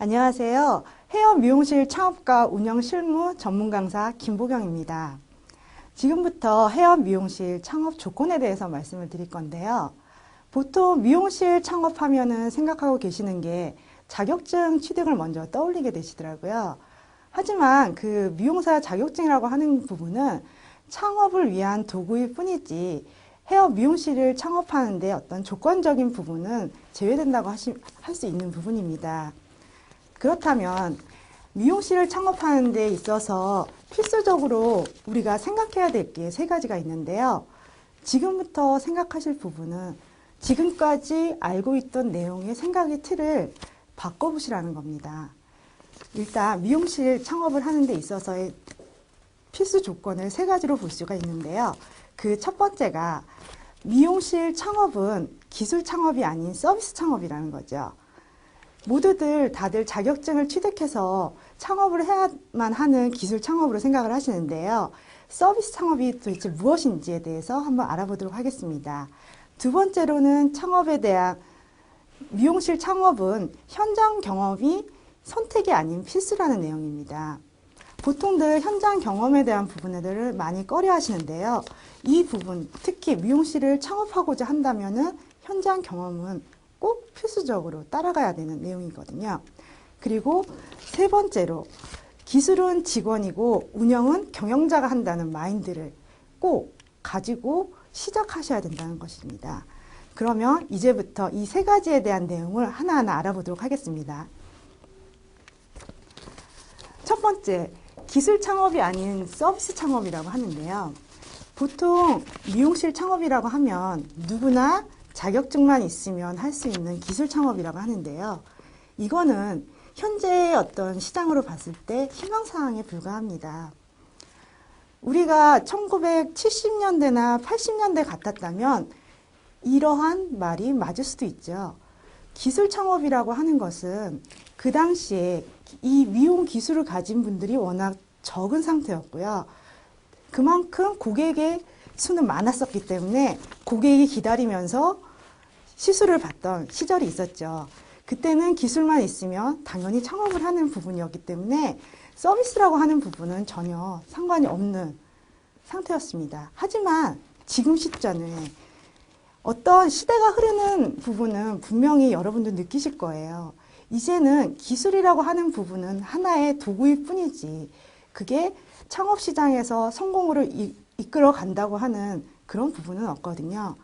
안녕하세요. 헤어 미용실 창업과 운영 실무 전문 강사 김보경입니다. 지금부터 헤어 미용실 창업 조건에 대해서 말씀을 드릴 건데요. 보통 미용실 창업하면은 생각하고 계시는 게 자격증 취득을 먼저 떠올리게 되시더라고요. 하지만 그 미용사 자격증이라고 하는 부분은 창업을 위한 도구일 뿐이지 헤어 미용실을 창업하는데 어떤 조건적인 부분은 제외된다고 할 수 있는 부분입니다. 그렇다면 미용실을 창업하는 데 있어서 필수적으로 우리가 생각해야 될 게 세 가지가 있는데요. 지금부터 생각하실 부분은 지금까지 알고 있던 내용의 생각의 틀을 바꿔보시라는 겁니다. 일단 미용실 창업을 하는 데 있어서의 필수 조건을 세 가지로 볼 수가 있는데요. 그 첫 번째가 미용실 창업은 기술 창업이 아닌 서비스 창업이라는 거죠. 모두들 다들 자격증을 취득해서 창업을 해야만 하는 기술 창업으로 생각을 하시는데요. 서비스 창업이 도대체 무엇인지에 대해서 한번 알아보도록 하겠습니다. 두 번째로는 창업에 대한 미용실 창업은 현장 경험이 선택이 아닌 필수라는 내용입니다. 보통들 현장 경험에 대한 부분들을 많이 꺼려 하시는데요. 이 부분, 특히 미용실을 창업하고자 한다면은 현장 경험은 꼭 필수적으로 따라가야 되는 내용이거든요. 그리고 세 번째로 기술은 직원이고 운영은 경영자가 한다는 마인드를 꼭 가지고 시작하셔야 된다는 것입니다. 그러면 이제부터 이 세 가지에 대한 내용을 하나하나 알아보도록 하겠습니다. 첫 번째, 기술 창업이 아닌 서비스 창업이라고 하는데요. 보통 미용실 창업이라고 하면 누구나 자격증만 있으면 할 수 있는 기술 창업이라고 하는데요. 이거는 현재의 어떤 시장으로 봤을 때 희망사항에 불과합니다. 우리가 1970년대나 80년대 같았다면 이러한 말이 맞을 수도 있죠. 기술 창업이라고 하는 것은 그 당시에 이 미용 기술을 가진 분들이 워낙 적은 상태였고요. 그만큼 고객의 수는 많았었기 때문에 고객이 기다리면서 시술을 받던 시절이 있었죠. 그때는 기술만 있으면 당연히 창업을 하는 부분이었기 때문에 서비스라고 하는 부분은 전혀 상관이 없는 상태였습니다. 하지만 지금 시점에 어떤 시대가 흐르는 부분은 분명히 여러분도 느끼실 거예요. 이제는 기술이라고 하는 부분은 하나의 도구일 뿐이지 그게 창업시장에서 성공으로 이끌어 간다고 하는 그런 부분은 없거든요.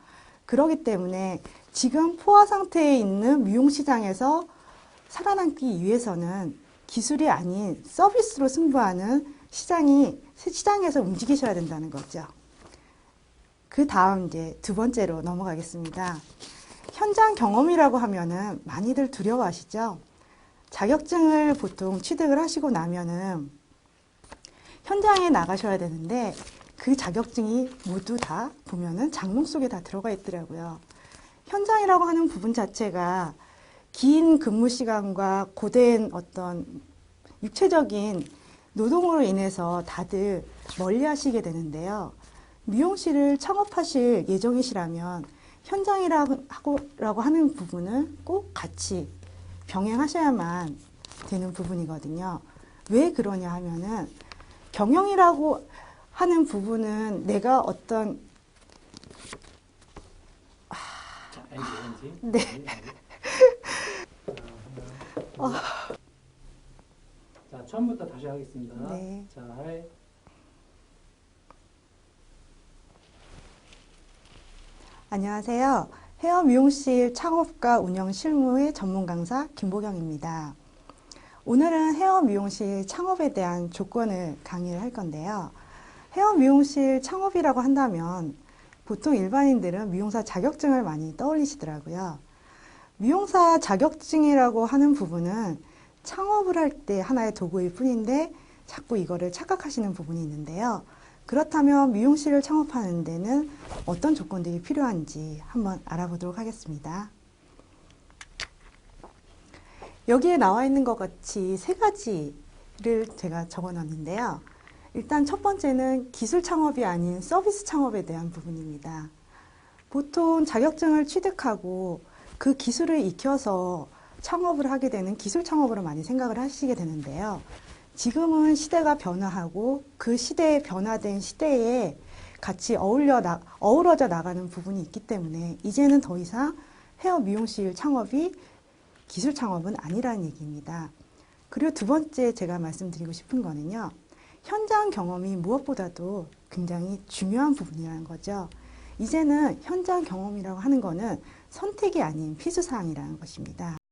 그렇기 때문에 지금 포화 상태에 있는 미용시장에서 살아남기 위해서는 기술이 아닌 서비스로 승부하는 시장에서 움직이셔야 된다는 거죠. 그 다음 이제 두 번째로 넘어가겠습니다. 현장 경험이라고 하면은 많이들 두려워하시죠? 자격증을 보통 취득을 하시고 나면은 현장에 나가셔야 되는데 그 자격증이 모두 다 보면은 장롱 속에 다 들어가 있더라고요. 현장이라고 하는 부분 자체가 긴 근무 시간과 고된 어떤 육체적인 노동으로 인해서 다들 멀리 하시게 되는데요. 미용실을 창업하실 예정이시라면 현장이라고 하는 부분을 꼭 같이 병행하셔야만 되는 부분이거든요. 왜 그러냐 하면은 경영이라고 하는 부분은 내가 어떤 네. 자, 처음부터 다시 하겠습니다. 네. 자, 안녕하세요. 헤어 미용실 창업과 운영 실무의 전문 강사 김보경입니다. 오늘은 헤어 미용실 창업에 대한 조건을 강의를 할 건데요. 헤어 미용실 창업이라고 한다면 보통 일반인들은 미용사 자격증을 많이 떠올리시더라고요. 미용사 자격증이라고 하는 부분은 창업을 할 때 하나의 도구일 뿐인데 자꾸 이거를 착각하시는 부분이 있는데요. 그렇다면 미용실을 창업하는 데는 어떤 조건들이 필요한지 한번 알아보도록 하겠습니다. 여기에 나와 있는 것 같이 세 가지를 제가 적어 놨는데요. 일단 첫 번째는 기술 창업이 아닌 서비스 창업에 대한 부분입니다. 보통 자격증을 취득하고 그 기술을 익혀서 창업을 하게 되는 기술 창업으로 많이 생각을 하시게 되는데요. 지금은 시대가 변화하고 그 시대에 변화된 시대에 같이 어우러져 나가는 부분이 있기 때문에 이제는 더 이상 헤어 미용실 창업이 기술 창업은 아니라는 얘기입니다. 그리고 두 번째 제가 말씀드리고 싶은 거는요. 현장 경험이 무엇보다도 굉장히 중요한 부분이라는 거죠. 이제는 현장 경험이라고 하는 거는 선택이 아닌 필수사항이라는 것입니다.